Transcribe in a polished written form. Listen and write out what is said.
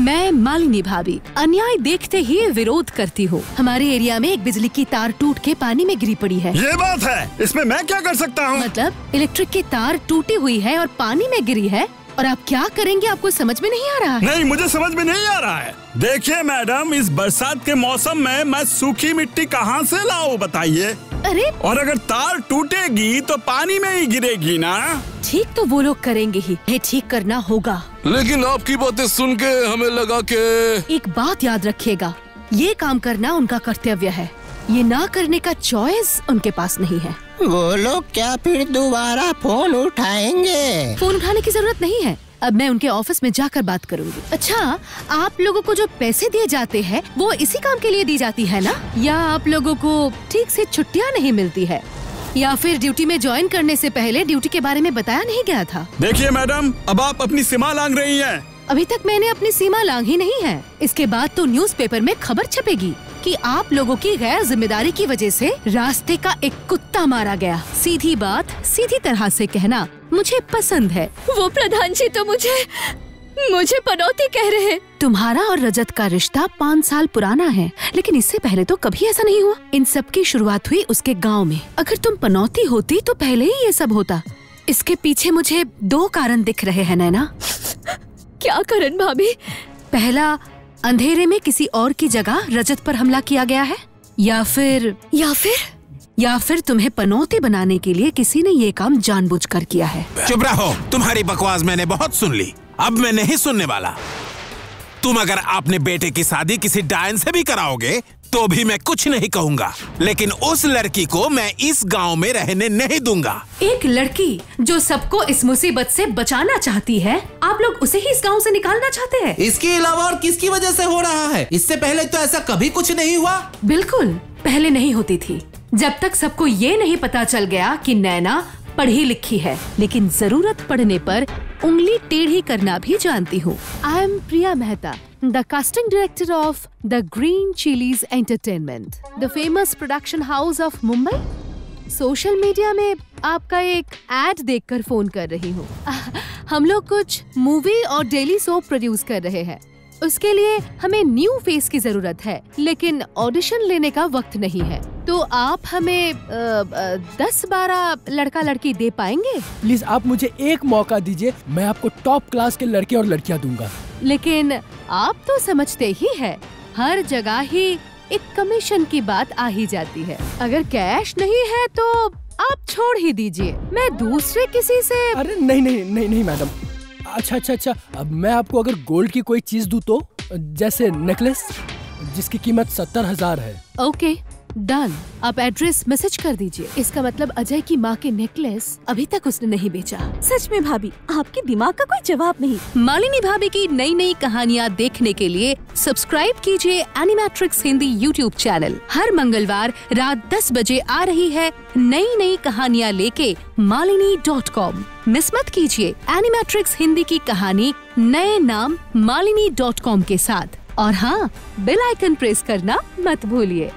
मैं मालिनी भाभी अन्याय देखते ही विरोध करती हूँ। हमारे एरिया में एक बिजली की तार टूट के पानी में गिरी पड़ी है। ये बात है, इसमें मैं क्या कर सकता हूँ? मतलब इलेक्ट्रिक की तार टूटी हुई है और पानी में गिरी है और आप क्या करेंगे? आपको समझ में नहीं आ रहा है? नहीं, मुझे समझ में नहीं आ रहा है। देखिए मैडम, इस बरसात के मौसम में मैं सूखी मिट्टी कहाँ से लाऊं बताइए? अरे और अगर तार टूटेगी तो पानी में ही गिरेगी ना। ठीक तो वो लोग करेंगे ही, ये ठीक करना होगा। लेकिन आपकी बातें सुन के हमें लगा कि एक बात याद रखिएगा, ये काम करना उनका कर्तव्य है, ये ना करने का चॉइस उनके पास नहीं है। वो लोग क्या फिर दोबारा फोन उठाएंगे? फोन उठाने की जरूरत नहीं है, अब मैं उनके ऑफिस में जाकर बात करूंगी। अच्छा, आप लोगों को जो पैसे दिए जाते हैं वो इसी काम के लिए दी जाती है ना? या आप लोगों को ठीक से छुट्टियां नहीं मिलती है? या फिर ड्यूटी में ज्वाइन करने से पहले ड्यूटी के बारे में बताया नहीं गया था? देखिए मैडम, अब आप अपनी सीमा लांघ रही हैं। अभी तक मैंने अपनी सीमा लांघी नहीं है। इसके बाद तो न्यूज़पेपर में खबर छपेगी कि आप लोगों की गैर जिम्मेदारी की वजह से रास्ते का एक कुत्ता मारा गया। सीधी बात सीधी तरह से कहना मुझे पसंद है। वो प्रधान जी तो मुझे पनौती कह रहे हैं। तुम्हारा और रजत का रिश्ता 5 साल पुराना है, लेकिन इससे पहले तो कभी ऐसा नहीं हुआ। इन सब की शुरुआत हुई उसके गांव में। अगर तुम पनौती होती तो पहले ही ये सब होता। इसके पीछे मुझे 2 कारण दिख रहे हैं नैना। क्या कारण भाभी? पहला, अंधेरे में किसी और की जगह रजत पर हमला किया गया है, या फिर तुम्हें पनौती बनाने के लिए किसी ने ये काम जानबूझकर किया है। चुप रहो, तुम्हारी बकवास मैंने बहुत सुन ली, अब मैं नहीं सुनने वाला। तुम अगर अपने बेटे की शादी किसी डायन से भी कराओगे तो भी मैं कुछ नहीं कहूँगा, लेकिन उस लड़की को मैं इस गांव में रहने नहीं दूंगा। एक लड़की जो सबको इस मुसीबत से बचाना चाहती है, आप लोग उसे ही इस गांव से निकालना चाहते हैं। इसके अलावा और किसकी वजह से हो रहा है? इससे पहले तो ऐसा कभी कुछ नहीं हुआ। बिल्कुल, पहले नहीं होती थी, जब तक सबको ये नहीं पता चल गया कि नैना पढ़ी लिखी है, लेकिन जरूरत पड़ने पर उंगली टेढ़ी करना भी जानती हूँ। I am Priya Mehta, the casting director of the Green Chilies Entertainment, the famous production house of Mumbai। Social media में आपका एक एड देखकर फोन कर रही हूँ। हम लोग कुछ मूवी और डेली सोप प्रोड्यूस कर रहे हैं। उसके लिए हमें न्यू फेस की जरूरत है, लेकिन ऑडिशन लेने का वक्त नहीं है। तो आप हमें 10-12 लड़का लड़की दे पाएंगे? प्लीज आप मुझे एक मौका दीजिए, मैं आपको टॉप क्लास के लड़के और लड़कियां दूंगा। लेकिन आप तो समझते ही है, हर जगह ही एक कमीशन की बात आ ही जाती है। अगर कैश नहीं है तो आप छोड़ ही दीजिए, मैं दूसरे किसी से। अरे नहीं मैडम। अच्छा, अब मैं आपको अगर गोल्ड की कोई चीज दूं तो, जैसे नेकलेस जिसकी कीमत 70,000 है। Okay, done. आप एड्रेस मैसेज कर दीजिए। इसका मतलब अजय की माँ के नेकलेस अभी तक उसने नहीं बेचा। सच में भाभी, आपके दिमाग का कोई जवाब नहीं। मालिनी भाभी की नई नई कहानियाँ देखने के लिए सब्सक्राइब कीजिए एनिमैट्रिक्स हिंदी यूट्यूब चैनल। हर मंगलवार रात 10 बजे आ रही है नई नई कहानियाँ लेके malini.com। मिस मत कीजिए एनिमैट्रिक्स हिंदी की कहानी नए नाम malini.com के साथ। और हाँ, बेल आइकन प्रेस करना मत भूलिए।